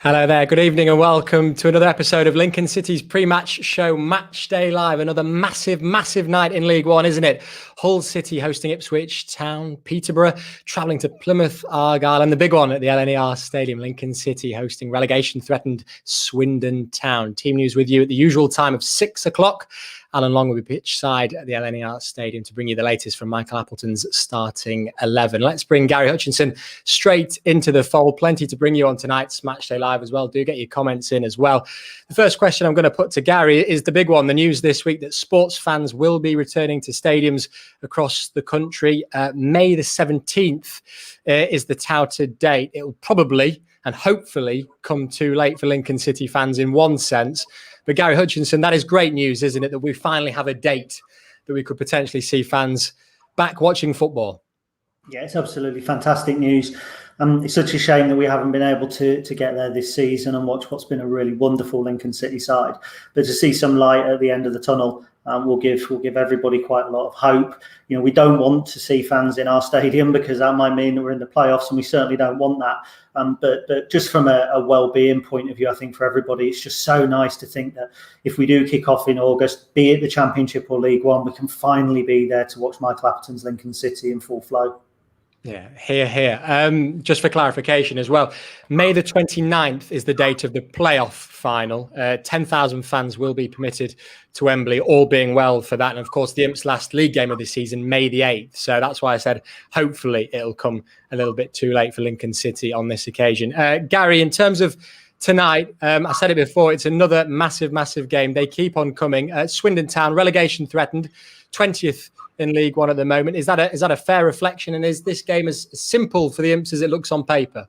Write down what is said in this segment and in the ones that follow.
Hello there, good evening and welcome to another episode of Lincoln City's pre-match show Matchday Live. Another massive night in League One, isn't it? Hull City hosting Ipswich Town, Peterborough travelling to Plymouth, Argyle, and the big one at the LNER Stadium, Lincoln City hosting relegation-threatened Swindon Town. Team news with you at the usual time of 6 o'clock. Alan Long will be pitch side at the LNER Stadium to bring you the latest from Michael Appleton's starting 11. Let's bring Gary Hutchinson straight into the fold. Plenty to bring you on tonight's Matchday Live as well. Do get your comments in as well. The first question I'm going to put to Gary is the big one. The news this week that sports fans will be returning to stadiums across the country. May the 17th is the touted date. It will probably and hopefully come too late for Lincoln City fans in one sense. But Gary Hutchinson, that is great news, isn't it? That we finally have a date that we could potentially see fans back watching football. Yeah, it's absolutely fantastic news. It's such a shame that we haven't been able to get there this season and watch what's been a really wonderful Lincoln City side. But to see some light at the end of the tunnel will give everybody quite a lot of hope. You know, we don't want to see fans in our stadium because that might mean that we're in the playoffs, and we certainly don't want that. But just from a well-being point of view, I think for everybody, it's just so nice to think that if we do kick off in August, be it the Championship or League One, we can finally be there to watch Michael Appleton's Lincoln City in full flow. Yeah, here. Just for clarification as well, May the 29th is the date of the playoff final. 10,000 fans will be permitted to Wembley, all being well for that. And of course, the Imps' last league game of the season, May the 8th. So that's why I said, hopefully it'll come a little bit too late for Lincoln City on this occasion. Gary, in terms of tonight, I said it before, it's another massive game. They keep on coming. Swindon Town, relegation threatened, 20th in League One at the moment. Is that a fair reflection? And is this game as simple for the Imps as it looks on paper?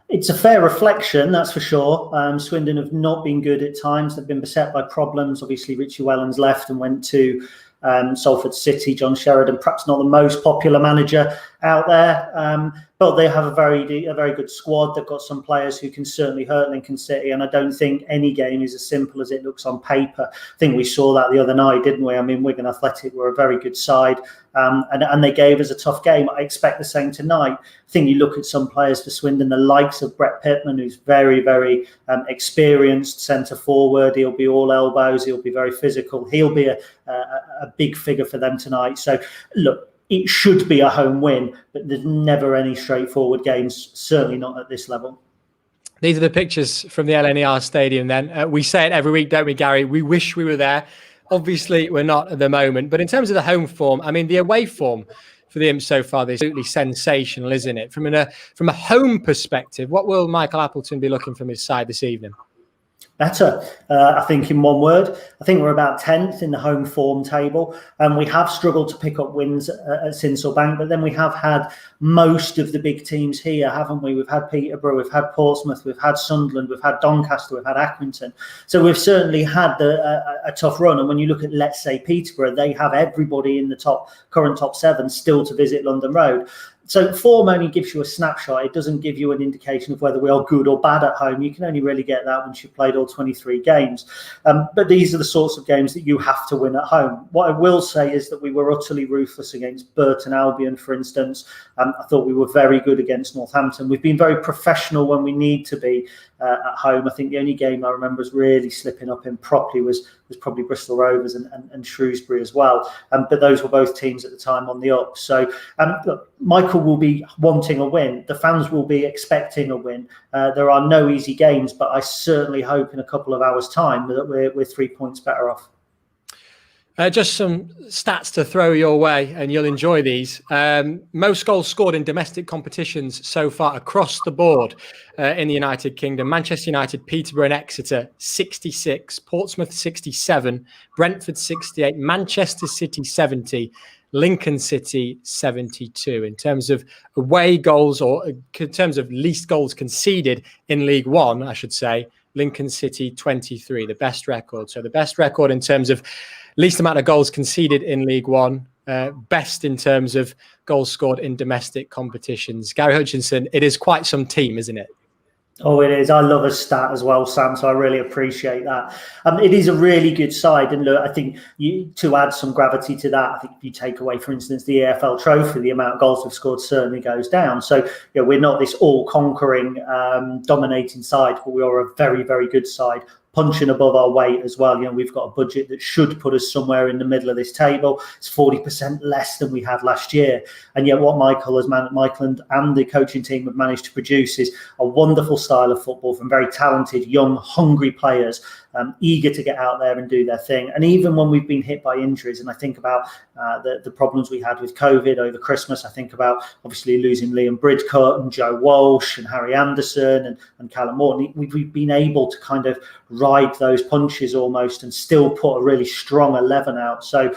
It's a fair reflection, that's for sure. Swindon have not been good at times. They've been beset by problems. Obviously, Richie Wellens left and went to Salford City. John Sheridan, perhaps not the most popular manager out there, but they have a very good squad. They've got some players who can certainly hurt Lincoln City, and I don't think any game is as simple as it looks on paper. I think we saw that the other night, didn't we? I mean, Wigan Athletic were a very good side, and they gave us a tough game. I expect the same tonight. I think you look at some players for Swindon, the likes of Brett Pittman, who's very experienced centre forward. He'll be all elbows. He'll be very physical. He'll be a big figure for them tonight. So, look, it should be a home win, but there's never any straightforward games, certainly not at this level. These are the pictures from the LNER Stadium then. We say it every week, don't we, Gary? We wish we were there. Obviously, we're not at the moment. But in terms of the home form, I mean, the away form for the Imps so far, they're absolutely sensational, isn't it? From a home perspective, what will Michael Appleton be looking from his side this evening? Better, I think, in one word. I think we're about 10th in the home form table, and we have struggled to pick up wins at Sincilbank, but then we have had most of the big teams here, haven't we? We've had Peterborough, we've had Portsmouth, we've had Sunderland, we've had Doncaster, we've had Accrington. So we've certainly had a tough run. And when you look at, let's say, Peterborough, they have everybody in the current top 7 still to visit London Road. So form only gives you a snapshot. It doesn't give you an indication of whether we are good or bad at home. You can only really get that once you've played all 23 games. But these are the sorts of games that you have to win at home. What I will say is that we were utterly ruthless against Burton Albion, for instance. I thought we were very good against Northampton. We've been very professional when we need to be at home. I think the only game I remember us really slipping up in properly was probably Bristol Rovers and Shrewsbury as well. But those were both teams at the time on the up. So look, Michael will be wanting a win. The fans will be expecting a win. There are no easy games, but I certainly hope in a couple of hours' time that we're 3 points better off. Just some stats to throw your way, and you'll enjoy these. Most goals scored in domestic competitions so far across the board in the United Kingdom. Manchester United, Peterborough and Exeter, 66. Portsmouth, 67. Brentford, 68. Manchester City, 70. Lincoln City, 72. In terms of away goals, or in terms of least goals conceded in League One, I should say, Lincoln City, 23, the best record. So the best record in terms of least amount of goals conceded in League One, best in terms of goals scored in domestic competitions. Gary Hutchinson, it is quite some team, isn't it? Oh, it is. I love a stat as well, Sam, so I really appreciate that. It is a really good side. And look, I think to add some gravity to that, I think if you take away, for instance, the EFL trophy, the amount of goals we've scored certainly goes down. So, we're not this all-conquering, dominating side, but we are a very, very good side, punching above our weight as well. We've got a budget that should put us somewhere in the middle of this table. It's 40% less than we had last year. And yet what Michael and the coaching team have managed to produce is a wonderful style of football from very talented, young, hungry players, eager to get out there and do their thing. And even when we've been hit by injuries, and I think about the problems we had with COVID over Christmas, I think about obviously losing Liam Bridcut and Joe Walsh and Harry Anderson and Callum Morton. We've been able to kind of ride those punches almost and still put a really strong 11 out. So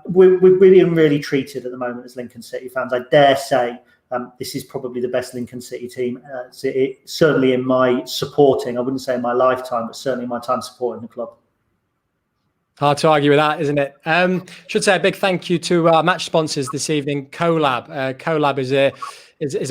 we're really treated at the moment as Lincoln City fans. I dare say this is probably the best Lincoln City team, certainly in my supporting, I wouldn't say in my lifetime, but certainly in my time supporting the club. Hard to argue with that, isn't it? Should say a big thank you to our match sponsors this evening, CoLab. CoLab is a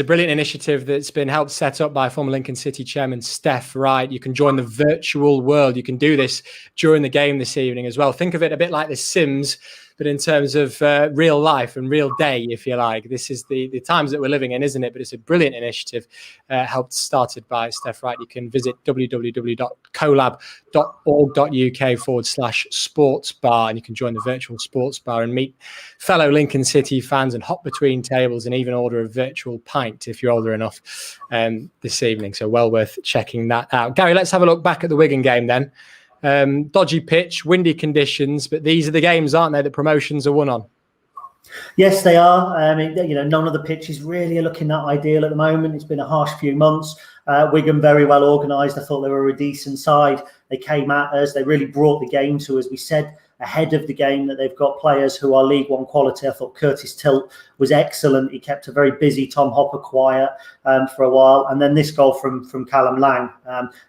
brilliant initiative that's been helped set up by former Lincoln City chairman Steph Wright. You can join the virtual world. You can do this during the game this evening as well. Think of it a bit like The Sims, but in terms of real life and real day, if you like. This is the times that we're living in, isn't it? But it's a brilliant initiative started by Steph Wright. You can visit www.colab.org.uk/sports bar, and you can join the virtual sports bar and meet fellow Lincoln City fans and hop between tables and even order a virtual pint if you're older enough this evening. So well worth checking that out. Gary, let's have a look back at the Wigan game then. Dodgy pitch, windy conditions, but these are the games, aren't they, that promotions are won on? Yes, they are. None of the pitches really are looking that ideal at the moment. It's been a harsh few months. Wigan very well organised. I thought they were a decent side. They came at us. They really brought the game to us. We said ahead of the game that they've got players who are League One quality. I thought Curtis Tilt was excellent. He kept a very busy Tom Hopper quiet for a while. And then this goal from Callum Lang,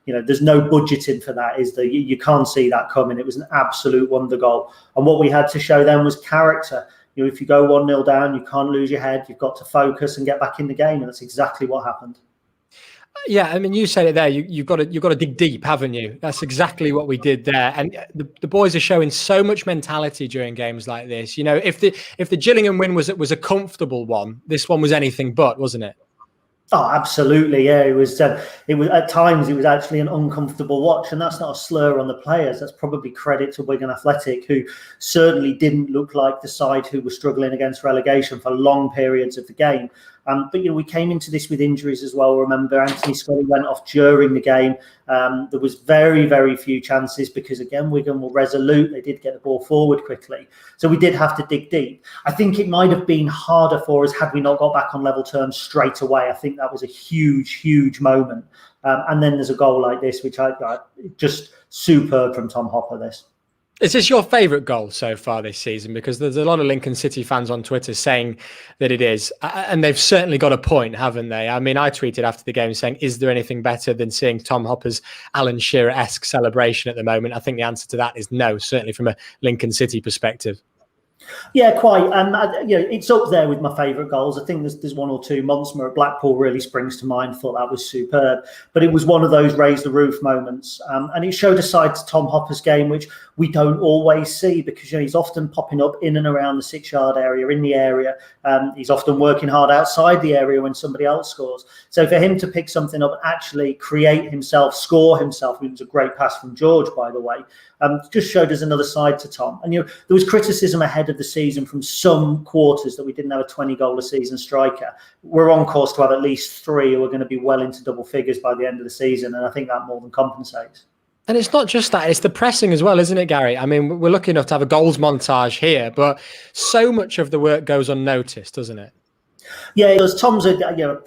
there's no budgeting for that, is there? You can't see that coming. It was an absolute wonder goal. And what we had to show them was character. If you go 1-0 down, you can't lose your head. You've got to focus and get back in the game. And that's exactly what happened. Yeah, I mean, you said it there. You've got to dig deep, haven't you? That's exactly what we did there. And the boys are showing so much mentality during games like this. If the Gillingham win was a comfortable one, this one was anything but, wasn't it? Oh, absolutely. Yeah, it was at times it was actually an uncomfortable watch, and that's not a slur on the players. That's probably credit to Wigan Athletic, who certainly didn't look like the side who were struggling against relegation for long periods of the game. But we came into this with injuries as well. Remember, Anthony Scully went off during the game. There was very, very few chances because, again, Wigan were resolute. They did get the ball forward quickly. So we did have to dig deep. I think it might have been harder for us had we not got back on level terms straight away. I think that was a huge, huge moment. And then there's a goal like this, which I just superb from Tom Hopper, this. Is this your favourite goal so far this season? Because there's a lot of Lincoln City fans on Twitter saying that it is. And they've certainly got a point, haven't they? I mean, I tweeted after the game saying, is there anything better than seeing Tom Hopper's Alan Shearer-esque celebration at the moment? I think the answer to that is no, certainly from a Lincoln City perspective. Yeah, quite. It's up there with my favourite goals. I think there's one or two. Monsmer at Blackpool really springs to mind. Thought that was superb. But it was one of those raise the roof moments. And it showed a side to Tom Hopper's game which we don't always see, because he's often popping up in and around the 6-yard area, in the area. He's often working hard outside the area when somebody else scores. So for him to pick something up, actually create himself, score himself, it was a great pass from George, by the way, just showed us another side to Tom. And there was criticism ahead of the season from some quarters that we didn't have a 20-goal-a-season striker. We're on course to have at least 3 who are going to be well into double figures by the end of the season, and I think that more than compensates. And it's not just that, it's the pressing as well, isn't it, Gary? I mean, we're lucky enough to have a goals montage here, but so much of the work goes unnoticed, doesn't it? Yeah, because Tom's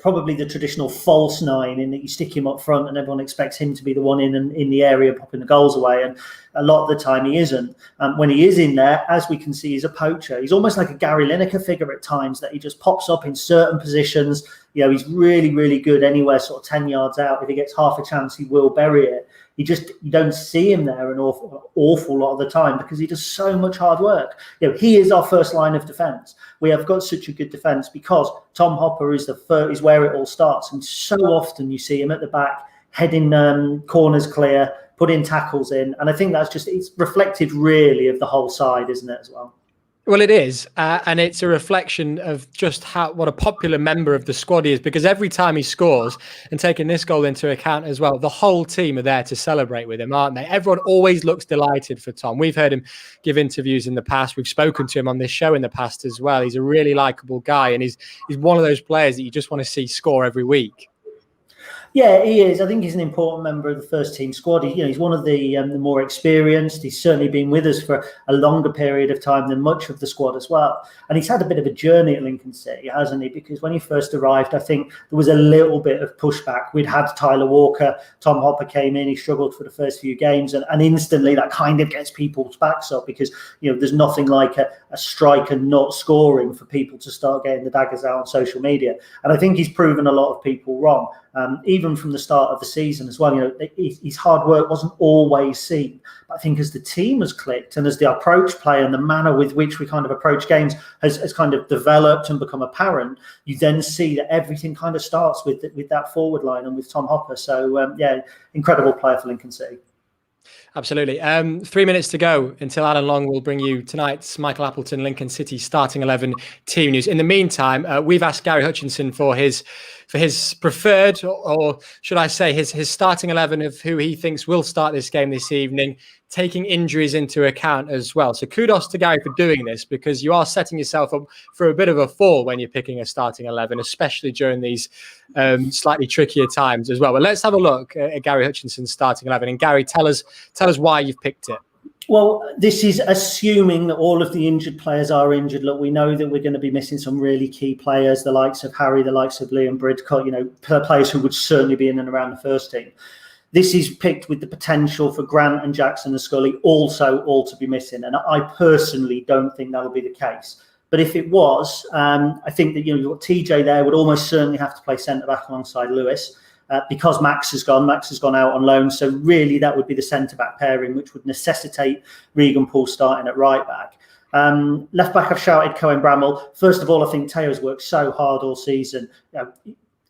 probably the traditional false 9, in that you stick him up front and everyone expects him to be the one in the area popping the goals away. And a lot of the time he isn't. When he is in there, as we can see, he's a poacher. He's almost like a Gary Lineker figure at times, that he just pops up in certain positions. He's really, really good anywhere sort of 10 yards out. If he gets half a chance, he will bury it. You don't see him there an awful lot of the time, because he does so much hard work. He is our first line of defence. We have got such a good defence because Tom Hopper is where it all starts. And so often you see him at the back heading corners clear, putting tackles in. And I think it's reflected really of the whole side, isn't it, as well? Well, it is, and it's a reflection of just what a popular member of the squad he is, because every time he scores, and taking this goal into account as well, the whole team are there to celebrate with him, aren't they? Everyone always looks delighted for Tom. We've heard him give interviews in the past. We've spoken to him on this show in the past as well. He's a really likeable guy, and he's one of those players that you just want to see score every week. Yeah, he is. I think he's an important member of the first team squad. He's one of the more experienced. He's certainly been with us for a longer period of time than much of the squad as well. And he's had a bit of a journey at Lincoln City, hasn't he? Because when he first arrived, I think there was a little bit of pushback. We'd had Tyler Walker, Tom Hopper came in, he struggled for the first few games, and instantly that kind of gets people's backs up, because there's nothing like a striker not scoring for people to start getting the daggers out on social media. And I think he's proven a lot of people wrong. Even from the start of the season as well, his hard work wasn't always seen. But I think as the team has clicked, and as the approach play and the manner with which we kind of approach games has kind of developed and become apparent, you then see that everything kind of starts with that forward line and with Tom Hopper. So, incredible player for Lincoln City. Absolutely. 3 minutes to go until Alan Long will bring you tonight's Michael Appleton Lincoln City starting 11 team news. In the meantime, we've asked Gary Hutchinson for his preferred, or should I say his starting 11 of who he thinks will start this game this evening, taking injuries into account as well. So kudos to Gary for doing this, because you are setting yourself up for a bit of a fall when you're picking a starting 11, especially during these slightly trickier times as well. But let's have a look at Gary Hutchinson's starting 11. And Gary, tell us why you've picked it. Well, this is assuming that all of the injured players are injured. Look, we know that we're going to be missing some really key players, the likes of Harry, the likes of Liam Bridcut, players who would certainly be in and around the first team. This is picked with the potential for Grant and Jackson and Scully also all to be missing. And I personally don't think that'll be the case. But if it was, I think that you've got TJ there would almost certainly have to play centre-back alongside Lewis. Because Max has gone out on loan. So really that would be the centre-back pairing, which would necessitate Regan Poole starting at right-back. Left-back, I've shouted Cohen Bramall. First of all, I think Teo's worked so hard all season.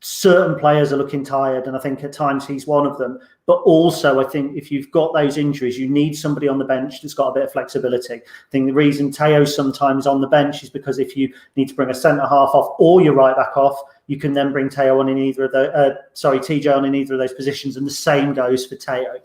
Certain players are looking tired, and I think at times he's one of them. But also, I think if you've got those injuries, you need somebody on the bench that's got a bit of flexibility. I think the reason Teo's sometimes on the bench is because if you need to bring a centre-half off or your right-back off, you can then bring TJ on in either of those positions, and the same goes for Teo.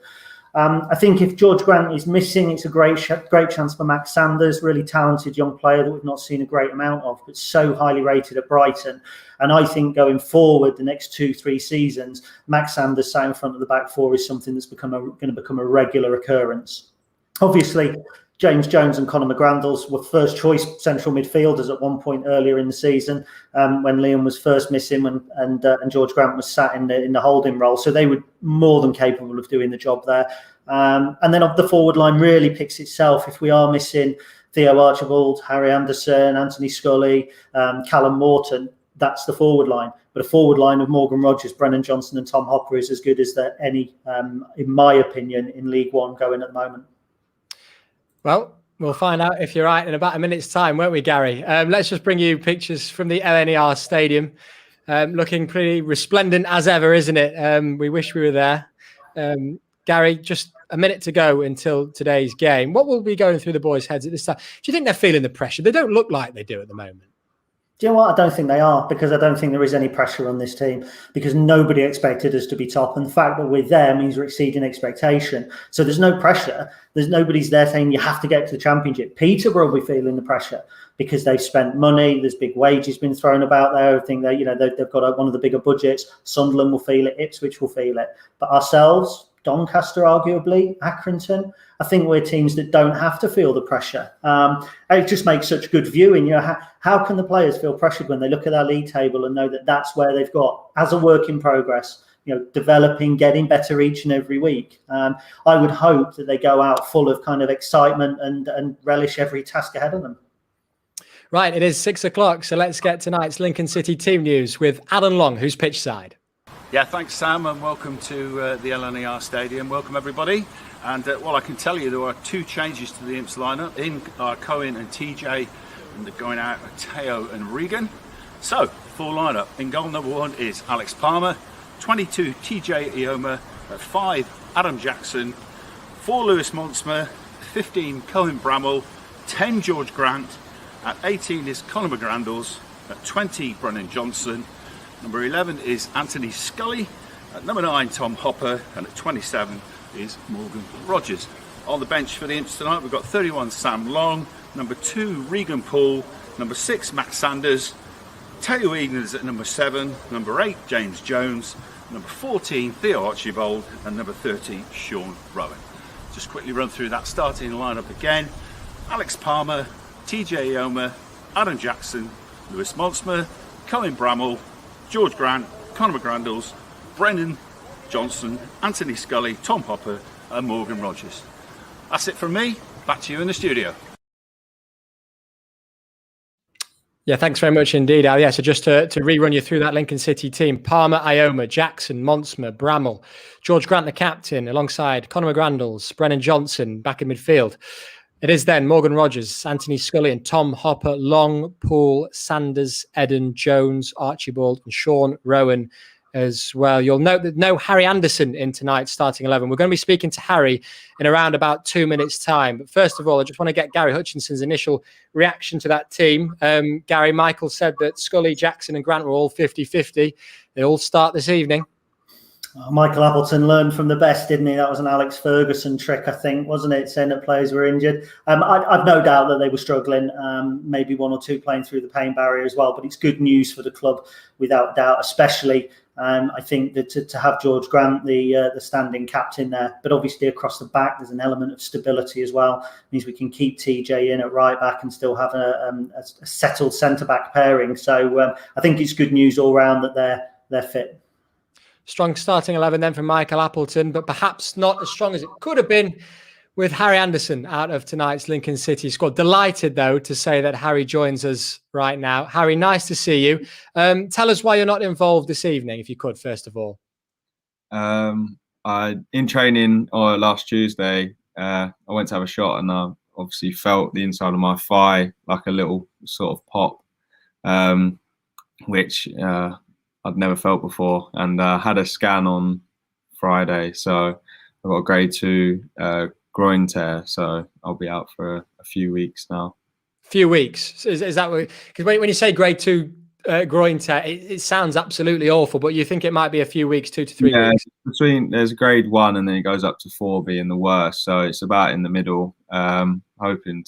I think if George Grant is missing, it's a great chance for Max Sanders, really talented young player that we've not seen a great amount of, but so highly rated at Brighton. And I think going forward, the next 2-3 seasons, Max Sanders sat in front of the back four is something that's going to become a regular occurrence. Obviously, James Jones and Conor McGrandles were first choice central midfielders at one point earlier in the season when Liam was first missing and George Grant was sat in the holding role. So they were more than capable of doing the job there. And then the forward line really picks itself. If we are missing Theo Archibald, Harry Anderson, Anthony Scully, Callum Morton, that's the forward line. But a forward line of Morgan Rogers, Brennan Johnson and Tom Hopper is as good as there any, in my opinion, in League One going at the moment. Well, we'll find out if you're right in about a minute's time, won't we, Gary? Let's just bring you pictures from the LNER Stadium. Looking pretty resplendent as ever, isn't it? We wish we were there. Gary, just a minute to go until today's game. What will be going through the boys' heads at this time? Do you think they're feeling the pressure? They don't look like they do at the moment. Do you know what? I don't think they are, because I don't think there is any pressure on this team, because nobody expected us to be top. And the fact that we're there means we're exceeding expectation. So there's no pressure. There's nobody's there saying you have to get to the Championship. Peterborough will be feeling the pressure because they've spent money. There's big wages been thrown about there. I think they've got one of the bigger budgets. Sunderland will feel it. Ipswich will feel it. But ourselves, Doncaster, arguably, Accrington, I think we're teams that don't have to feel the pressure. It just makes such good viewing. How can the players feel pressured when they look at our league table and know that that's where they've got, as a work in progress, developing, getting better each and every week. I would hope that they go out full of kind of excitement and relish every task ahead of them. Right, it is 6 o'clock, so let's get tonight's Lincoln City team news with Alan Long, who's pitch side. Yeah, thanks, Sam, and welcome to the LNER Stadium. Welcome, everybody. And, I can tell you there are two changes to the Imps lineup. In are Cohen and TJ, and they're going out with Teo and Regan. So, full lineup. In goal number 1 is Alex Palmer. 22 TJ Ioma, at 5 Adam Jackson, 4 Lewis Monsmer, 15 Cohen Bramall, 10 George Grant, at 18 is Conor McGrandles, at 20 Brennan Johnson, number 11 is Anthony Scully, at number 9 Tom Hopper, and at 27 is Morgan Rogers. On the bench for the Imps tonight we've got 31 Sam Long, number 2 Regan Paul, number 6 Matt Sanders, Taylor Eden is at number 7, number 8 James Jones, number 14 Theo Archibald, and number 30 Sean Rowan. Just quickly run through that starting lineup again. Alex Palmer, TJ Ioma, Adam Jackson, Lewis Monsmer, Colin Bramall, George Grant, Conor McGrandles, Brennan Johnson, Anthony Scully, Tom Hopper, and Morgan Rogers. That's it from me. Back to you in the studio. Yeah, thanks very much indeed, Al. Yeah, so just to rerun you through that Lincoln City team: Palmer, Ioma, Jackson, Monsmer, Bramall, George Grant, the captain, alongside Conor McGrandles, Brennan Johnson back in midfield. It is then Morgan Rogers, Anthony Scully, and Tom Hopper, Long, Poole, Sanders, Eden, Jones, Archibald, and Sean Rowan as well. You'll note that no Harry Anderson in tonight's starting 11. We're going to be speaking to Harry in around about 2 minutes' time. But first of all, I just want to get Gary Hutchinson's initial reaction to that team. Gary, Michael said that Scully, Jackson, and Grant were all 50-50. They all start this evening. Michael Appleton learned from the best, didn't he? That was an Alex Ferguson trick, I think, wasn't it? Saying that players were injured. I've no doubt that they were struggling, maybe 1 or 2 playing through the pain barrier as well. But it's good news for the club, without doubt, especially I think that to have George Grant, the standing captain there, but obviously across the back, there's an element of stability as well. It means we can keep TJ in at right back and still have a settled centre-back pairing. So I think it's good news all round that they're fit. Strong starting 11 then from Michael Appleton, but perhaps not as strong as it could have been with Harry Anderson out of tonight's Lincoln City squad. Delighted, though, to say that Harry joins us right now. Harry, nice to see you. Tell us why you're not involved this evening, if you could, first of all. In training last Tuesday, I went to have a shot and I obviously felt the inside of my thigh like a little sort of pop, which I'd never felt before, and had a scan on Friday, so I've got a grade 2 groin tear, so I'll be out for a few weeks now. Few weeks? Is that what? Because when you say grade 2 groin tear, it sounds absolutely awful, but you think it might be a few weeks, 2 to 3 weeks? There's grade 1 and then it goes up to 4 being the worst, so it's about in the middle. Hoping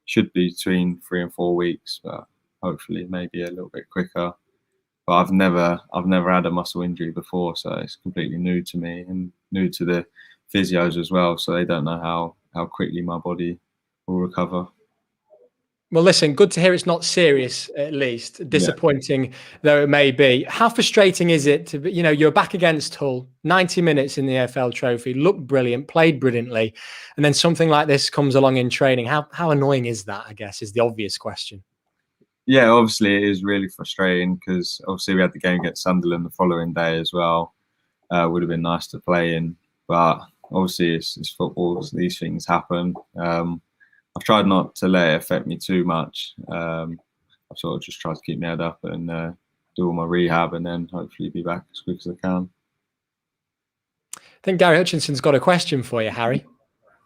should be between 3 and 4 weeks, but hopefully maybe a little bit quicker. But I've never had a muscle injury before, so it's completely new to me and new to the physios as well. So they don't know how quickly my body will recover. Well, listen, good to hear it's not serious, at least. Disappointing though it may be. How frustrating is it to, you're back against Hull, 90 minutes in the AFL Trophy, looked brilliant, played brilliantly, and then something like this comes along in training. How annoying is that, I guess, is the obvious question. Yeah, obviously it is really frustrating because obviously we had the game against Sunderland the following day as well. Would have been nice to play in, but obviously it's football. So these things happen. I've tried not to let it affect me too much. I've sort of just tried to keep my head up and do all my rehab and then hopefully be back as quick as I can. I think Gary Hutchinson's got a question for you, Harry.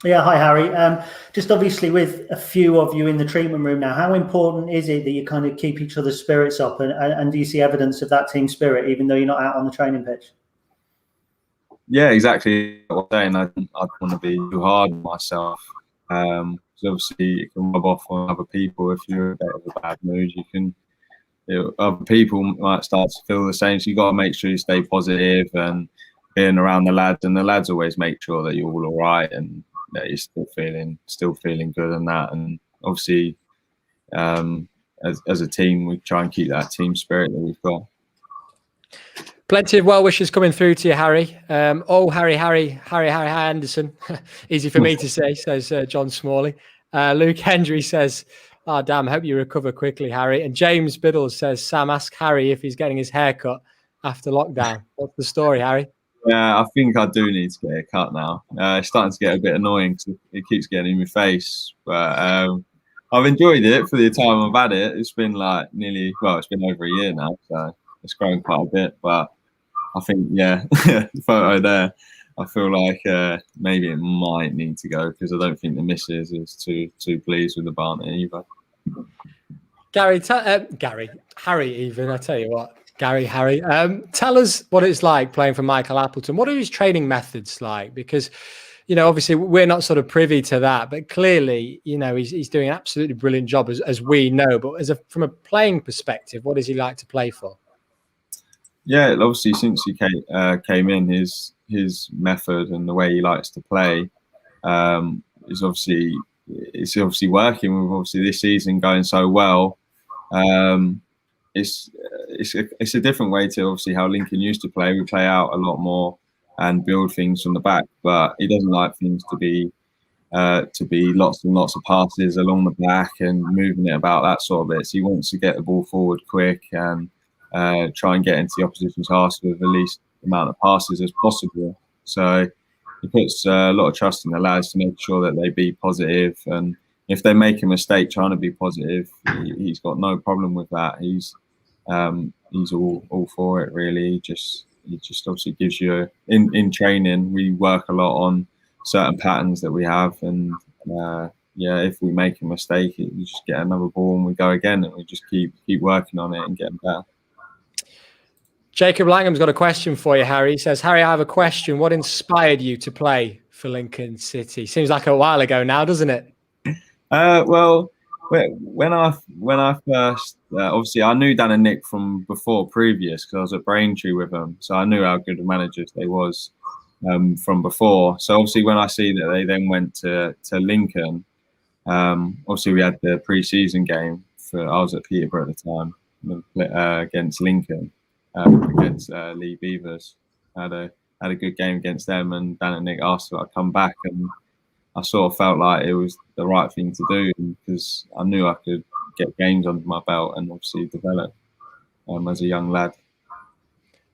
Yeah, hi, Harry. Just obviously with a few of you in the treatment room now, how important is it that you kind of keep each other's spirits up? And do you see evidence of that team spirit, even though you're not out on the training pitch? Yeah, exactly what I'm saying. I don't want to be too hard on myself. Because obviously it can rub off on other people. If you're in a bit of a bad mood, other people might start to feel the same. So you got to make sure you stay positive and being around the lads. And the lads always make sure that you're all right and that you're still feeling good and that. And obviously, as a team, we try and keep that team spirit that we've got. Plenty of well wishes coming through to you, Harry. Harry Anderson. Easy for me to say, says John Smalley. Luke Hendry says, "Oh damn, hope you recover quickly, Harry." And James Biddle says, "Sam, ask Harry if he's getting his hair cut after lockdown." What's the story, Harry? Yeah, I think I do need to get a cut now. It's starting to get a bit annoying because it keeps getting in my face. But I've enjoyed it for the time I've had it. It's been it's been over a year now, so it's grown quite a bit. But I think, yeah, the photo there. I feel like maybe it might need to go because I don't think the missus is too pleased with the Barnet either. Harry, even, I tell you what, Harry, tell us what it's like playing for Michael Appleton. What are his training methods like? Because, you know, obviously we're not sort of privy to that, but clearly, you know, he's doing an absolutely brilliant job as we know. But from a playing perspective, what does he like to play for? Yeah, obviously since he came in, his method and the way he likes to play is obviously working. With obviously this season going so well, it's a different way to obviously how Lincoln used to play. We play out a lot more and build things from the back, but he doesn't like things to be lots and lots of passes along the back and moving it about, that sort of bit. So he wants to get the ball forward quick and try and get into the opposition's half with the least amount of passes as possible. So he puts a lot of trust in the lads to make sure that they be positive, and if they make a mistake trying to be positive, he's got no problem with that. He's all for it, really. He just obviously gives you in training. We work a lot on certain patterns that we have, and if we make a mistake, we just get another ball and we go again, and we just keep working on it and getting better. Jacob Langham's got a question for you, Harry. He says, Harry, I have a question. What inspired you to play for Lincoln City? Seems like a while ago now, doesn't it? Well, when I first, obviously I knew Dan and Nick from previous, because I was at Braintree with them, so I knew how good of managers they was from before. So obviously when I see that they then went to Lincoln, obviously we had the pre-season game I was at Peterborough at the time, against Lincoln. Against Lee Beavers. Had a good game against them, and Dan and Nick asked if I'd come back, and I sort of felt like it was the right thing to do because I knew I could get games under my belt and obviously develop as a young lad.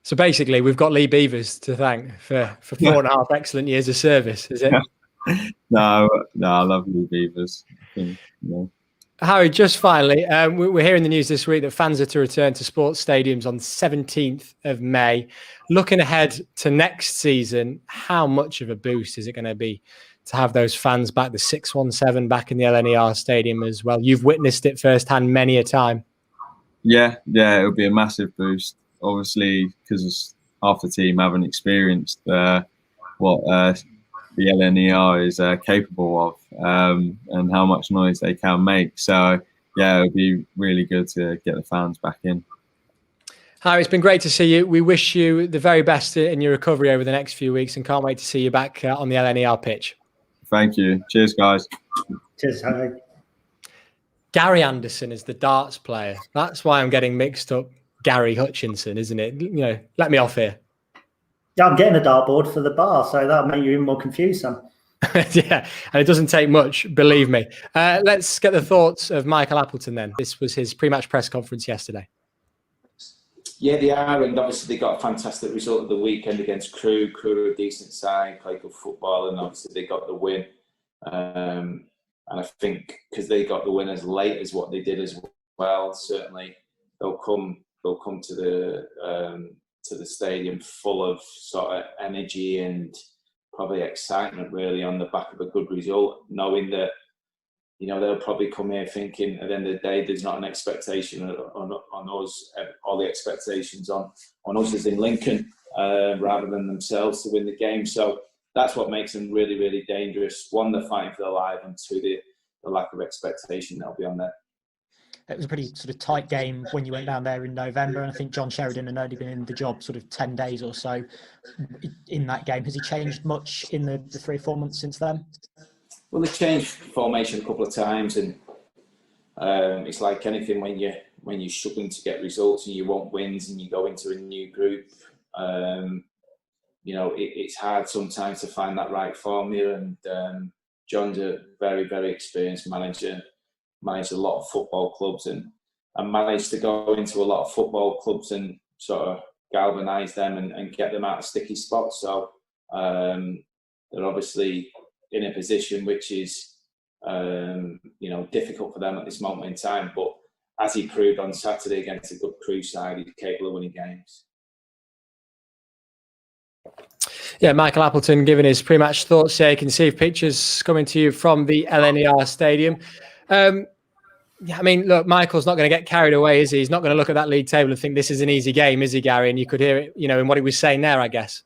So basically, we've got Lee Beavers to thank for 4.5 excellent years of service, is it? No, I love Lee Beavers. I think, Harry, just finally, we're hearing the news this week that fans are to return to sports stadiums on 17th of May. Looking ahead to next season, how much of a boost is it going to be to have those fans back, the 617 back in the LNER stadium as well? You've witnessed it firsthand many a time. Yeah, it'll be a massive boost. Obviously, because half the team haven't experienced what the LNER is capable of, and how much noise they can make. So yeah, it would be really good to get the fans back in. Harry, it's been great to see you. We wish you the very best in your recovery over the next few weeks, and can't wait to see you back on the LNER pitch. Thank you. Cheers, guys. Cheers, Harry. Gary Anderson is the darts player. That's why I'm getting mixed up. Gary Hutchinson, isn't it? You know, let me off here. Yeah, I'm getting a dartboard for the bar, so that'll make you even more confused, Sam. Yeah, and it doesn't take much, believe me. Let's get the thoughts of Michael Appleton then. This was his pre-match press conference yesterday. Yeah, they are, and obviously they got a fantastic result of the weekend against Crewe. Crewe are a decent side, play good football, and obviously they got the win. And I think because they got the win as late as what they did as well, certainly they'll come to the stadium full of sort of energy and probably excitement, really, on the back of a good result, knowing that, you know, they'll probably come here thinking at the end of the day there's not an expectation on us, all the expectations on us as in Lincoln, rather than themselves to win the game. So that's what makes them really, really dangerous. One, they're fighting for their life, and two, the lack of expectation that'll be on there. It was a pretty sort of tight game when you went down there in November, and I think John Sheridan had only been in the job sort of 10 days or so in that game. Has he changed much in the 3 or 4 months since then? Well, they changed formation a couple of times, and it's like anything when you're struggling to get results and you want wins and you go into a new group. You know, it's hard sometimes to find that right formula, and John's a very, very experienced manager. Managed a lot of football clubs and managed to go into a lot of football clubs and sort of galvanise them and get them out of sticky spots. So they're obviously in a position which is you know, difficult for them at this moment in time. But as he proved on Saturday against a good Crewe side, he's capable of winning games. Yeah, Michael Appleton giving his pre-match thoughts here. You can see pictures coming to you from the LNER Stadium. Yeah, I mean, look, Michael's not going to get carried away, is he? He's not going to look at that league table and think this is an easy game, is he, Gary? And you could hear it, in what he was saying there, I guess.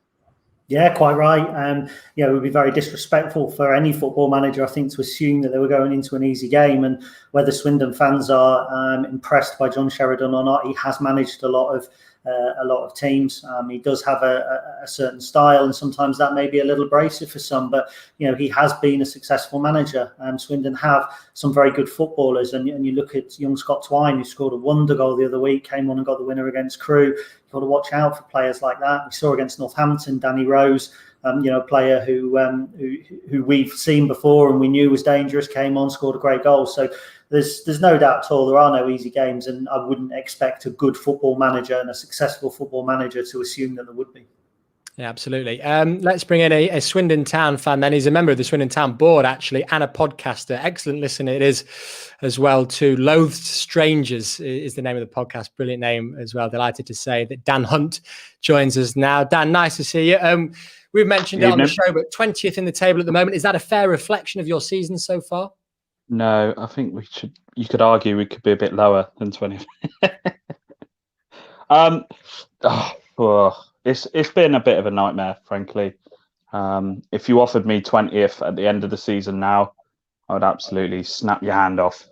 Yeah, quite right. It would be very disrespectful for any football manager, I think, to assume that they were going into an easy game. And whether Swindon fans are impressed by John Sheridan or not, he has managed a lot of teams. He does have a certain style, and sometimes that may be a little abrasive for some. But he has been a successful manager. Swindon have some very good footballers, and you look at young Scott Twine, who scored a wonder goal the other week, came on and got the winner against Crewe. You've got to watch out for players like that. We saw against Northampton, Danny Rose, a player who we've seen before and we knew was dangerous, came on, scored a great goal. So there's no doubt at all there are no easy games, and I wouldn't expect a good football manager and a successful football manager to assume that there would be. Yeah, absolutely. Let's bring in a Swindon Town fan then. He's a member of the Swindon Town board, actually, and a podcaster. Excellent listener it is as well, too. Loathed Strangers is the name of the podcast. Brilliant name as well. Delighted to say that Dan Hunt joins us now. Dan, nice to see you. We've mentioned it on the show, but 20th in the table at the moment. Is that a fair reflection of your season so far? No, I think you could argue we could be a bit lower than 20th. It's been a bit of a nightmare, frankly. If you offered me 20th at the end of the season now, I would absolutely snap your hand off.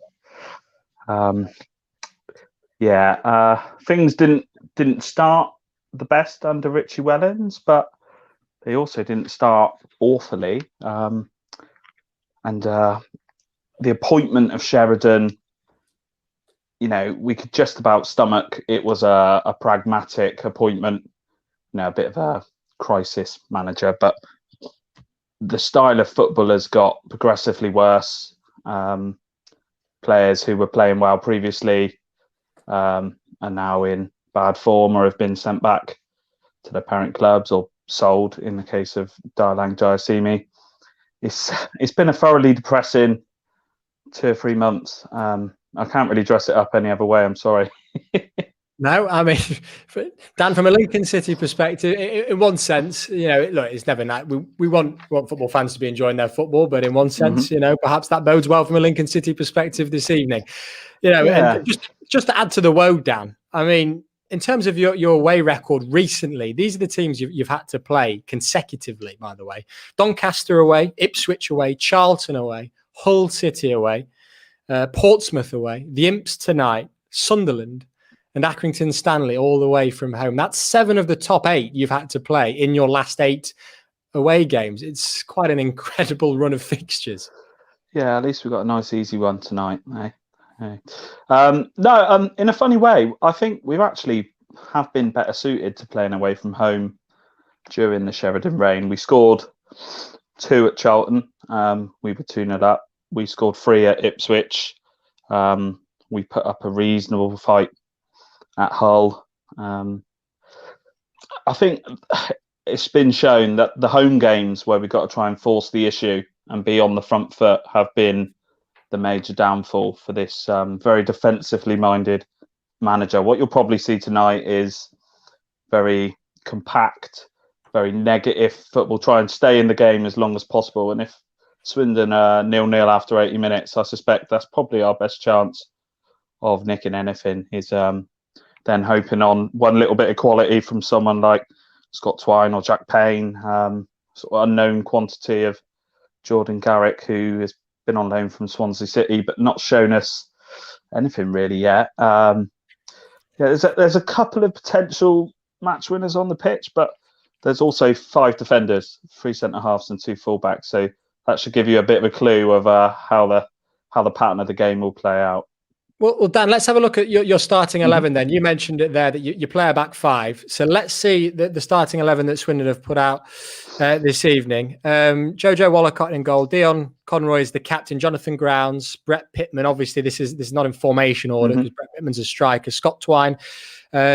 Things didn't start the best under Richie Wellens, but they also didn't start awfully. The appointment of Sheridan, we could just about stomach. It was a pragmatic appointment. A bit of a crisis manager, but the style of football has got progressively worse. Players who were playing well previously are now in bad form or have been sent back to their parent clubs or sold in the case of Darlang Jayasimi. It's been a thoroughly depressing 2 or 3 months. I can't really dress it up any other way, I'm sorry. No, I mean, Dan, from a Lincoln City perspective, in one sense, look, it's never nice. We want football fans to be enjoying their football, but in one sense, perhaps that bodes well from a Lincoln City perspective this evening. And just to add to the woe, Dan, I mean, in terms of your away record recently, these are the teams you've had to play consecutively, by the way. Doncaster away, Ipswich away, Charlton away, Hull City away, Portsmouth away, the Imps tonight, Sunderland, and Accrington Stanley all the way from home. That's 7 of the top 8 you've had to play in your last 8 away games. It's quite an incredible run of fixtures. Yeah, at least we've got a nice easy one tonight. In a funny way, I think we actually have been better suited to playing away from home during the Sheridan reign. We scored 2 at Charlton. We were 2-0 up. We scored 3 at Ipswich. We put up a reasonable fight at Hull. I think it's been shown that the home games where we've got to try and force the issue and be on the front foot have been the major downfall for this very defensively minded manager. What you'll probably see tonight is very compact, very negative football, try and stay in the game as long as possible. And if Swindon are 0-0 after 80 minutes, I suspect that's probably our best chance of nicking anything, is then hoping on one little bit of quality from someone like Scott Twine or Jack Payne, sort of unknown quantity of Jordan Garrick, who has been on loan from Swansea City, but not shown us anything really yet. There's a couple of potential match winners on the pitch, but there's also 5 defenders, 3 centre-halves and 2 full-backs. So that should give you a bit of a clue of how the pattern of the game will play out. Well, Dan, let's have a look at your starting 11 then. You mentioned it there that you play a back 5. So let's see the starting 11 that Swindon have put out this evening. Jojo Wallacott in goal. Dion Conroy is the captain. Jonathan Grounds, Brett Pittman. Obviously, this is not in formation order because Brett Pittman's a striker. Scott Twine,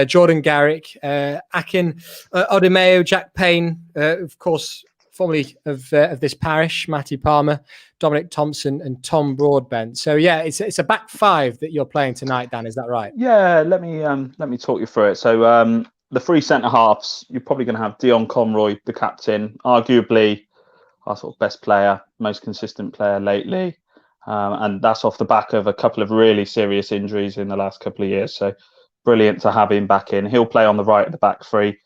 Jordan Garrick, Akin Odemeo, Jack Payne, of course, formerly of this parish, Matty Palmer, Dominic Thompson, and Tom Broadbent. So yeah, it's a back 5 that you're playing tonight, Dan. Is that right? Yeah, let me talk you through it. So the three centre halves, you're probably going to have Dion Conroy, the captain, arguably our sort of best player, most consistent player lately. And that's off the back of a couple of really serious injuries in the last couple of years. So brilliant to have him back in. He'll play on the right of the back three.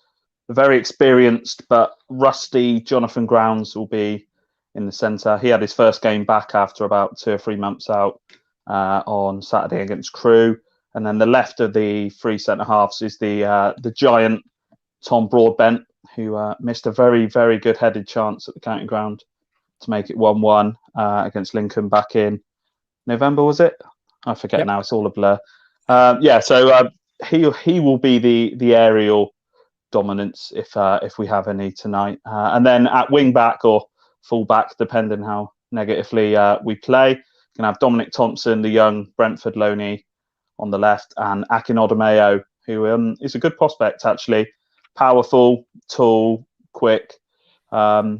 The very experienced but rusty Jonathan Grounds will be in the centre. He had his first game back after about 2 or 3 months out on Saturday against Crewe. And then the left of the three centre halves is the giant Tom Broadbent, who missed a very, very good headed chance at the county ground to make it 1-1 against Lincoln back in November, was it? I forget now. It's all a blur. So he will be the aerial dominance if we have any tonight. And then at wing back or full back, depending how negatively we play, you can have Dominic Thompson, the young Brentford loanee, on the left, and Akin Odemeo, who is a good prospect actually. Powerful, tall, quick, but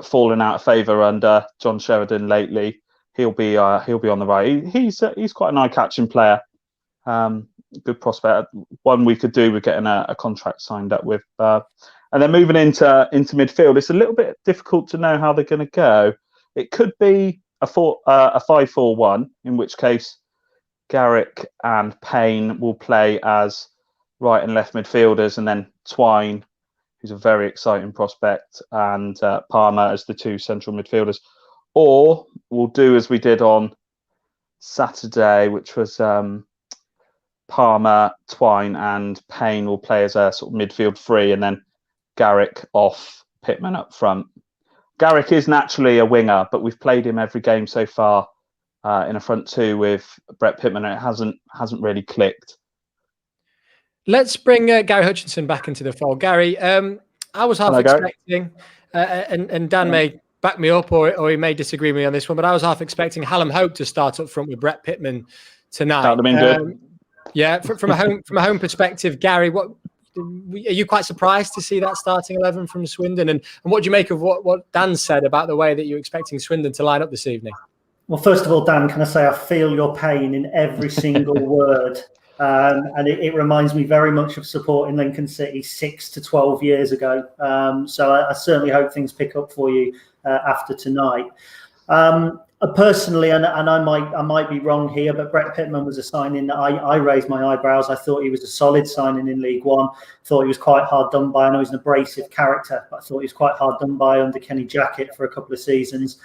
fallen out of favour under John Sheridan lately. He'll be on the right. He's quite an eye-catching player. Good prospect. One we could do with getting a contract signed up with. And then moving into midfield, it's a little bit difficult to know how they're going to go. It could be a 5-4-1, in which case Garrick and Payne will play as right and left midfielders, and then Twine, who's a very exciting prospect, and Palmer as the two central midfielders. Or we'll do as we did on Saturday, which was Palmer, Twine, and Payne will play as a sort of midfield three, and then Garrick off, Pittman up front. Garrick is naturally a winger, but we've played him every game so far in a front two with Brett Pittman, and it hasn't really clicked. Let's bring Gary Hutchinson back into the fold. Gary, I was half expecting, and Dan may back me up or he may disagree with me on this one, but I was half expecting Hallam Hope to start up front with Brett Pittman tonight. That would have been good. Yeah, from a home perspective, Gary, are you quite surprised to see that starting 11 from Swindon? And what do you make of what Dan said about the way that you're expecting Swindon to line up this evening? Well, first of all, Dan, can I say I feel your pain in every single word. And it reminds me very much of supporting Lincoln City 6 to 12 years ago. So I certainly hope things pick up for you after tonight. Personally, and I might be wrong here, but Brett Pittman was a signing that I raised my eyebrows. I thought he was a solid signing in League One. Thought he was quite hard done by. I know he's an abrasive character, but I thought he was quite hard done by under Kenny Jackett for a couple of seasons.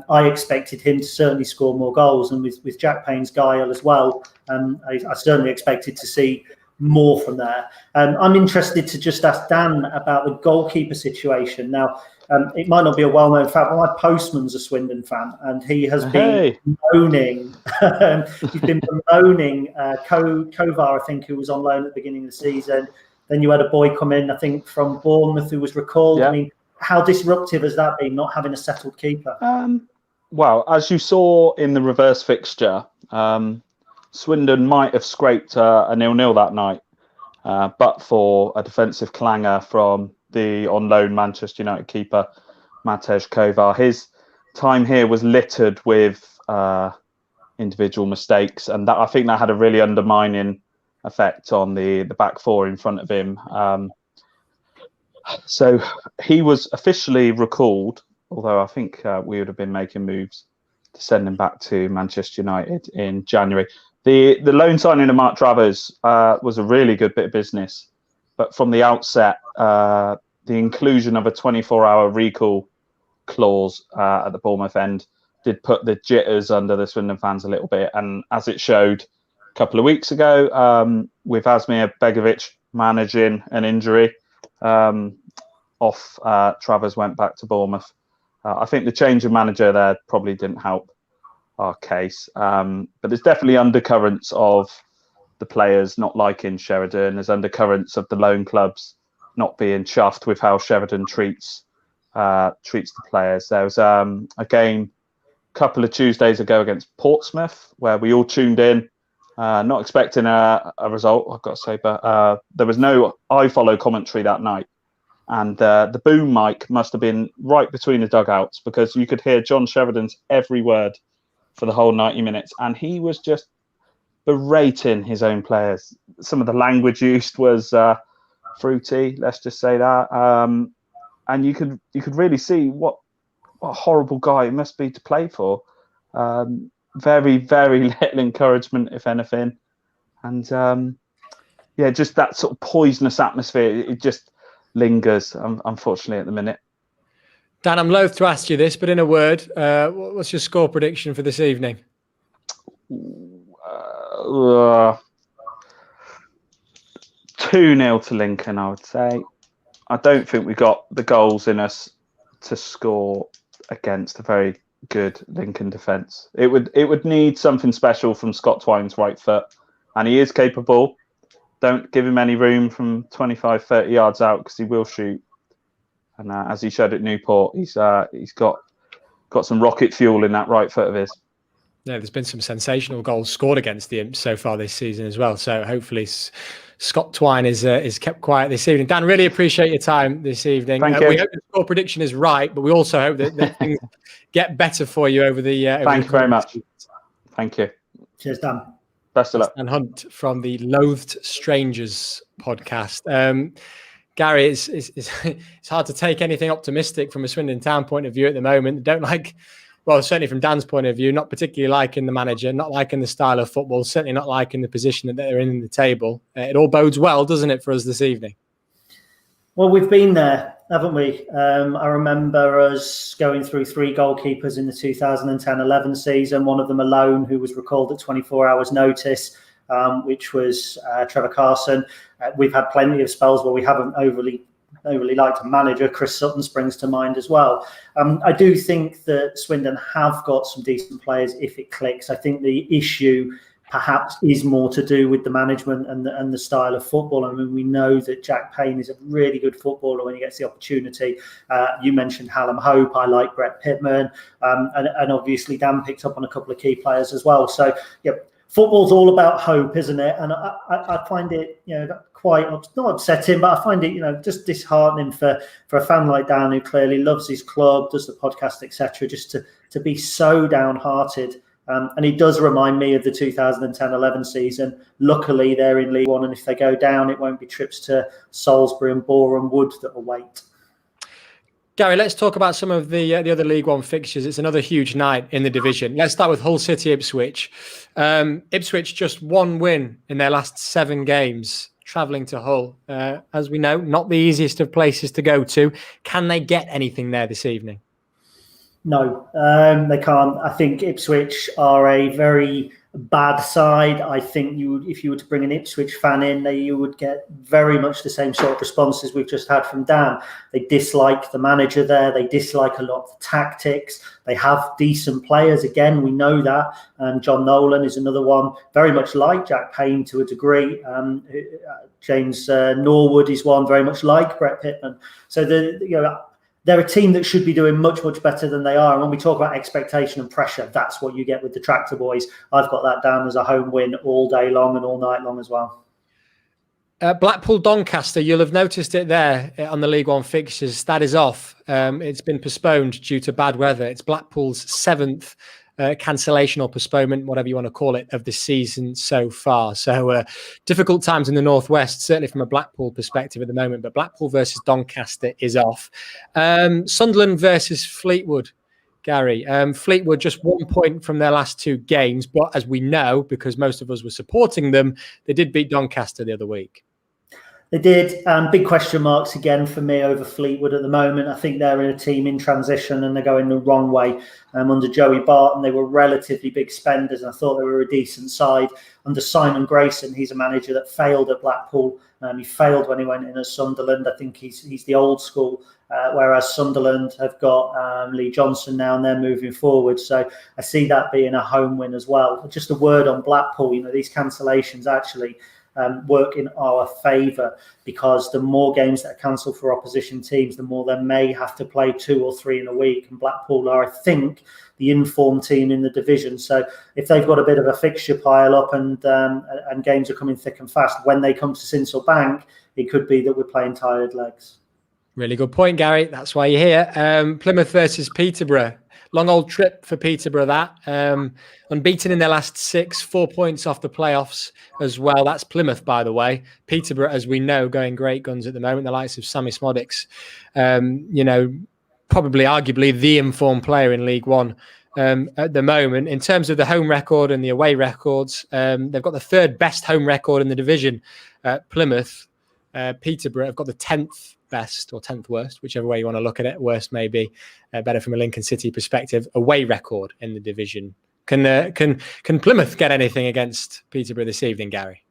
I expected him to certainly score more goals, and with Jack Payne's guile as well, I certainly expected to see more from there. I'm interested to just ask Dan about the goalkeeper situation. Now, it might not be a well-known fact, but my postman's a Swindon fan, and he has been bemoaning. He's been bemoaning Kovar, I think, who was on loan at the beginning of the season. Then you had a boy come in, I think, from Bournemouth who was recalled. Yeah. I mean, how disruptive has that been, not having a settled keeper? Well, as you saw in the reverse fixture, Swindon might have scraped a 0-0 that night, but for a defensive clanger from the on-loan Manchester United keeper, Matej Kovar. His time here was littered with individual mistakes, and I think that had a really undermining effect on the back four in front of him. So he was officially recalled, although I think we would have been making moves to send him back to Manchester United in January. The loan signing of Mark Travers was a really good bit of business, but from the outset, the inclusion of a 24-hour recall clause at the Bournemouth end did put the jitters under the Swindon fans a little bit. And as it showed a couple of weeks ago, with Asmir Begovic managing an injury, Travers went back to Bournemouth. I think the change of manager there probably didn't help our case, but there's definitely undercurrents of the players not liking Sheridan. There's undercurrents of the loan clubs not being chuffed with how Sheridan treats the players. There was a game a couple of Tuesdays ago against Portsmouth where we all tuned in, not expecting a result, I've got to say, but there was no iFollow commentary that night. And the boom mic must have been right between the dugouts, because you could hear John Sheridan's every word for the whole 90 minutes. And he was just berating his own players. Some of the language used was fruity. Let's just say that. And you could really see what a horrible guy it must be to play for. Very, very little encouragement, if anything. And just that sort of poisonous atmosphere. It just lingers, unfortunately, at the minute. Dan, I'm loath to ask you this, but in a word, what's your score prediction for this evening? 2-0 to Lincoln, I would say. I don't think we got the goals in us to score against a very good Lincoln defence. It would need something special from Scott Twine's right foot, and he is capable. Don't give him any room from 25, 30 yards out because he will shoot. And as he showed at Newport, he's got some rocket fuel in that right foot of his. Yeah, there's been some sensational goals scored against the Imps so far this season as well. So hopefully Scott Twine is kept quiet this evening. Dan, really appreciate your time this evening. Thank you. We hope the score prediction is right, but we also hope that things get better for you over the. Thank you very much. Thank you. Cheers, Dan. Best of luck. Dan Hunt from the Loathed Strangers podcast. Gary, it's hard to take anything optimistic from a Swindon Town point of view at the moment. Well, certainly from Dan's point of view, not particularly liking the manager, not liking the style of football, certainly not liking the position that they're in the table. It all bodes well, doesn't it, for us this evening? Well, we've been there, haven't we? I remember us going through 3 goalkeepers in the 2010-11 season, one of them alone who was recalled at 24 hours notice, which was Trevor Carson. We've had plenty of spells where we haven't overly liked a manager. Chris Sutton springs to mind as well. I do think that Swindon have got some decent players if it clicks. I think the issue perhaps is more to do with the management and the style of football. I mean, we know that Jack Payne is a really good footballer when he gets the opportunity. You mentioned Hallam Hope. I like Brett Pittman. And obviously Dan picked up on a couple of key players as well. So, yeah, football's all about hope, isn't it? And I find it, quite not upsetting, but I find it, just disheartening for a fan like Dan who clearly loves his club, does the podcast, etc., just to be so downhearted. And it does remind me of the 2010-11 season. Luckily, they're in League One, and if they go down, it won't be trips to Salisbury and Boreham Wood that will wait. Gary, let's talk about some of the other League One fixtures. It's another huge night in the division. Let's start with Hull City Ipswich. Ipswich just 1 win in their last 7 games, travelling to Hull. As we know, not the easiest of places to go to. Can they get anything there this evening? No, they can't. I think Ipswich are a very bad side. I think if you were to bring an Ipswich fan in, you would get very much the same sort of responses we've just had from Dan. They dislike the manager there. They dislike a lot of the tactics. They have decent players. Again, we know that. John Nolan is another one, very much like Jack Payne to a degree. James Norwood is one, very much like Brett Pittman. So they're a team that should be doing much, much better than they are. And when we talk about expectation and pressure, that's what you get with the Tractor Boys. I've got that down as a home win all day long and all night long as well. Blackpool Doncaster, you'll have noticed it there on the League One fixtures. That is off. It's been postponed due to bad weather. It's Blackpool's 7th cancellation or postponement, whatever you want to call it, of the season so far. So difficult times in the Northwest, certainly from a Blackpool perspective at the moment, but Blackpool versus Doncaster is off. Sunderland versus Fleetwood, Gary. Fleetwood just 1 point from their last 2 games, but as we know, because most of us were supporting them, they did beat Doncaster the other week. They did. Big question marks again for me over Fleetwood at the moment. I think they're in a team in transition and they're going the wrong way. Under Joey Barton, they were relatively big spenders, and I thought they were a decent side. Under Simon Grayson, he's a manager that failed at Blackpool. He failed when he went in at Sunderland. I think he's the old school, whereas Sunderland have got Lee Johnson now and they're moving forward. So I see that being a home win as well. Just a word on Blackpool, these cancellations actually work in our favour, because the more games that are cancelled for opposition teams, the more they may have to play 2 or 3 in a week. And Blackpool are, I think, the informed team in the division. So if they've got a bit of a fixture pile up and games are coming thick and fast, when they come to Sincil Bank, it could be that we're playing tired legs. Really good point, Gary. That's why you're here. Plymouth versus Peterborough. Long old trip for Peterborough, that. Unbeaten in their last 6, 4 points off the playoffs as well. That's Plymouth, by the way. Peterborough, as we know, going great guns at the moment. The likes of Sammy Smodics, probably arguably the informed player in League One at the moment. In terms of the home record and the away records, they've got the third best home record in the division. Plymouth, Peterborough have got the 10th best or 10th worst, whichever way you want to look at it. Worst maybe better from a Lincoln City perspective. Away record in the division. Can Plymouth get anything against Peterborough this evening, Gary?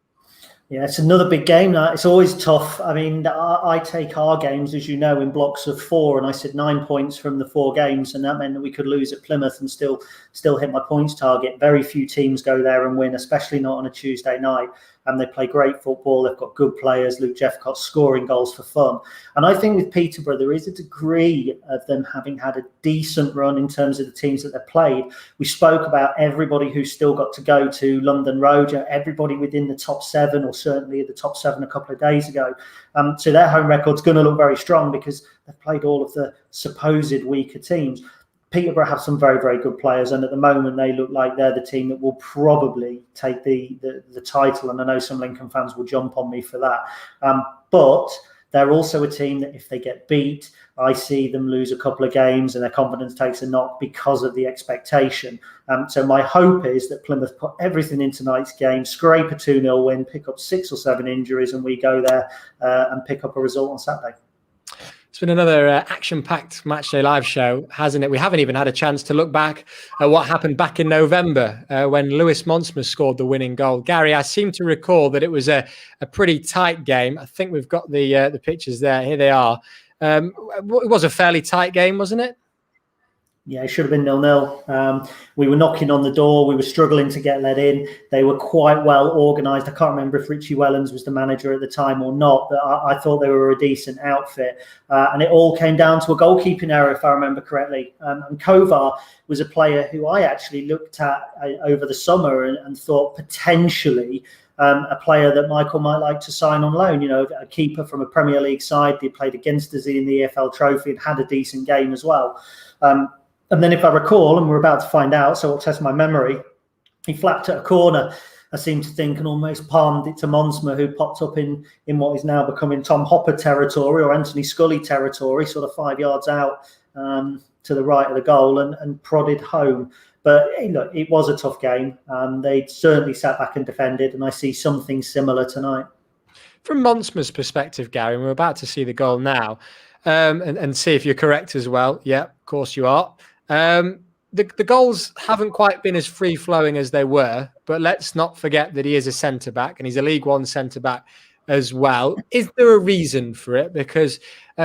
Yeah, it's another big game now. It's always tough. I mean, I take our games, as you know, in blocks of 4, and I said 9 points from the 4 games, and that meant that we could lose at Plymouth and still hit my points target. Very few teams go there and win, especially not on a Tuesday night. And they play great football. They've got good players. Luke Jeffcott's scoring goals for fun. And I think with Peterborough, there is a degree of them having had a decent run in terms of the teams that they've played. We spoke about everybody who's still got to go to London Road, everybody within the top 7 or certainly the top 7 a couple of days ago. So their home record's going to look very strong because they've played all of the supposed weaker teams. Peterborough have some very, very good players, and at the moment they look like they're the team that will probably take the title. And I know some Lincoln fans will jump on me for that. But they're also a team that if they get beat, I see them lose a couple of games and their confidence takes a knock because of the expectation. So my hope is that Plymouth put everything in tonight's game, scrape a 2-0 win, pick up 6 or 7 injuries, and we go there and pick up a result on Saturday. It's been another action-packed Matchday Live show, hasn't it? We haven't even had a chance to look back at what happened back in November when Lewis Monsma scored the winning goal. Gary, I seem to recall that it was a pretty tight game. I think we've got the pictures there. Here they are. It was a fairly tight game, wasn't it? Yeah, it should have been 0-0. We were knocking on the door. We were struggling to get let in. They were quite well organised. I can't remember if Richie Wellens was the manager at the time or not, but I thought they were a decent outfit. And it all came down to a goalkeeping error, if I remember correctly. And Kovar was a player who I actually looked at over the summer and thought potentially a player that Michael might like to sign on loan. You know, a keeper from a Premier League side. They played against us in the EFL Trophy and had a decent game as well. And then if I recall, and we're about to find out, so I'll test my memory, he flapped at a corner, I seem to think, and almost palmed it to Monsma, who popped up in what is now becoming Tom Hopper territory or Anthony Scully territory, sort of 5 yards out to the right of the goal and prodded home. But look, it was a tough game. They certainly sat back and defended, and I see something similar tonight. From Monsma's perspective, Gary, and we're about to see the goal now, and see if you're correct as well. Yeah, of course you are. The goals haven't quite been as free-flowing as they were, but let's not forget that he is a centre-back and he's a League One centre-back as well. Is there a reason for it? Because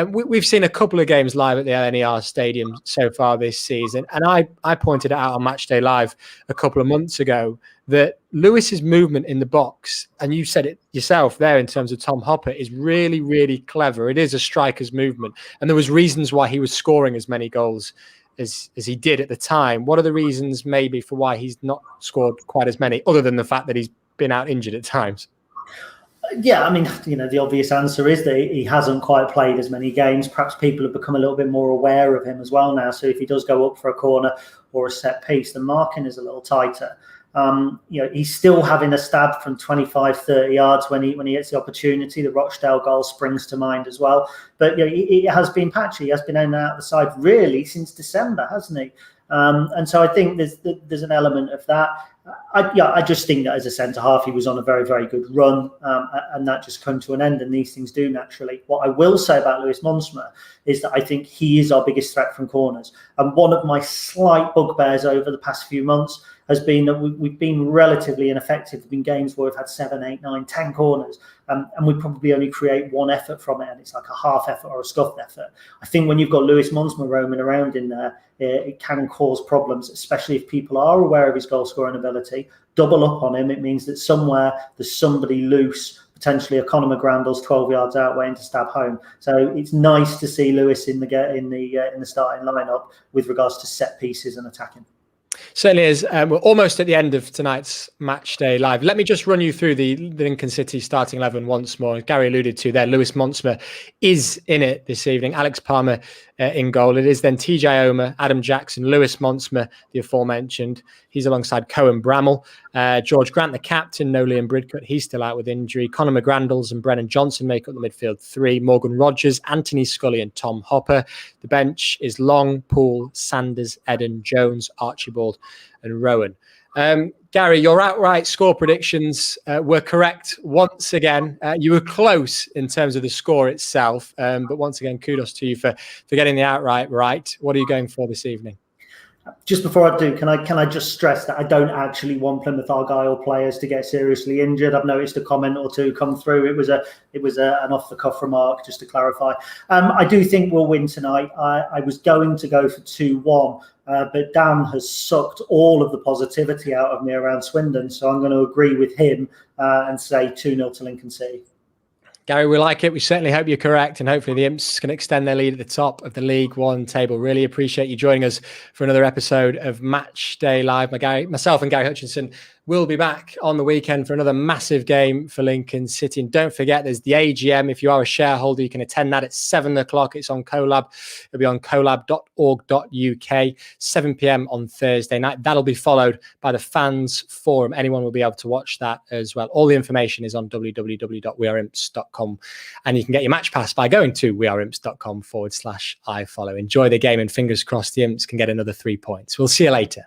we've seen a couple of games live at the LNER Stadium so far this season, and I pointed it out on Matchday Live a couple of months ago that Lewis's movement in the box, and you said it yourself there in terms of Tom Hopper, is really, really clever. It is a striker's movement, and there was reasons why he was scoring as many goals as he did at the time. What are the reasons maybe for why he's not scored quite as many, other than the fact that he's been out injured at times? Yeah, I mean, you know, the obvious answer is that he hasn't quite played as many games. Perhaps people have become a little bit more aware of him as well now. So if he does go up for a corner or a set piece, the marking is a little tighter. You know, he's still having a stab from 25, 30 yards when he gets the opportunity. The Rochdale goal springs to mind as well. But you know, it has been patchy. He has been in and out of the side really since December, hasn't he? And so I think there's an element of that. I just think that as a centre half, he was on a very, very good run, and that just come to an end. And these things do naturally. What I will say about Lewis Monsma is that I think he is our biggest threat from corners. And one of my slight bugbears over the past few months has been that we've been relatively ineffective. There've been games where we've had 7, 8, 9, 10 corners, and we probably only create one effort from it, and it's like a half effort or a scuffed effort. I think when you've got Lewis Monsma roaming around in there, it can cause problems, especially if people are aware of his goal scoring ability. Double up on him. It means that somewhere there's somebody loose, potentially a Conor McGrandle's 12 yards out waiting to stab home. So it's nice to see Lewis in the starting lineup with regards to set pieces and attacking. Certainly is. We're almost at the end of tonight's match day live. Let me just run you through the Lincoln City starting 11 once more. As Gary alluded to there, Lewis Montsma is in it this evening. Alex Palmer in goal. It is then TJ Omer, Adam Jackson, Lewis Montsma, the aforementioned. He's alongside Cohen Bramall. George Grant, the captain, no Liam Bridcut. He's still out with injury. Conor McGrandles and Brennan Johnson make up the midfield three. Morgan Rogers, Anthony Scully and Tom Hopper. The bench is Long, Poole, Sanders, Eden, Jones, Archibald and Rowan. Gary, your outright score predictions were correct once again. You were close in terms of the score itself, but once again, kudos to you for getting the outright right. What are you going for this evening? Just before I do, can I just stress that I don't actually want Plymouth Argyle players to get seriously injured. I've noticed a comment or two come through. It was an off the cuff remark, just to clarify. I do think we'll win tonight. I was going to go for 2-1, but Dan has sucked all of the positivity out of me around Swindon, so I'm going to agree with him and say 2-0 to Lincoln City. Gary, we like it. We certainly hope you're correct, and hopefully the Imps can extend their lead at the top of the League One table. Really appreciate you joining us for another episode of Match Day Live. Myself and Gary Hutchinson will be back on the weekend for another massive game for Lincoln City. And don't forget, there's the AGM. If you are a shareholder, you can attend that at 7 o'clock. It's on Colab. It'll be on colab.org.uk, 7 p.m. on Thursday night. That'll be followed by the Fans Forum. Anyone will be able to watch that as well. All the information is on www.weareimps.com. And you can get your match pass by going to weareimps.com/ifollow. Enjoy the game, and fingers crossed the Imps can get another 3 points. We'll see you later.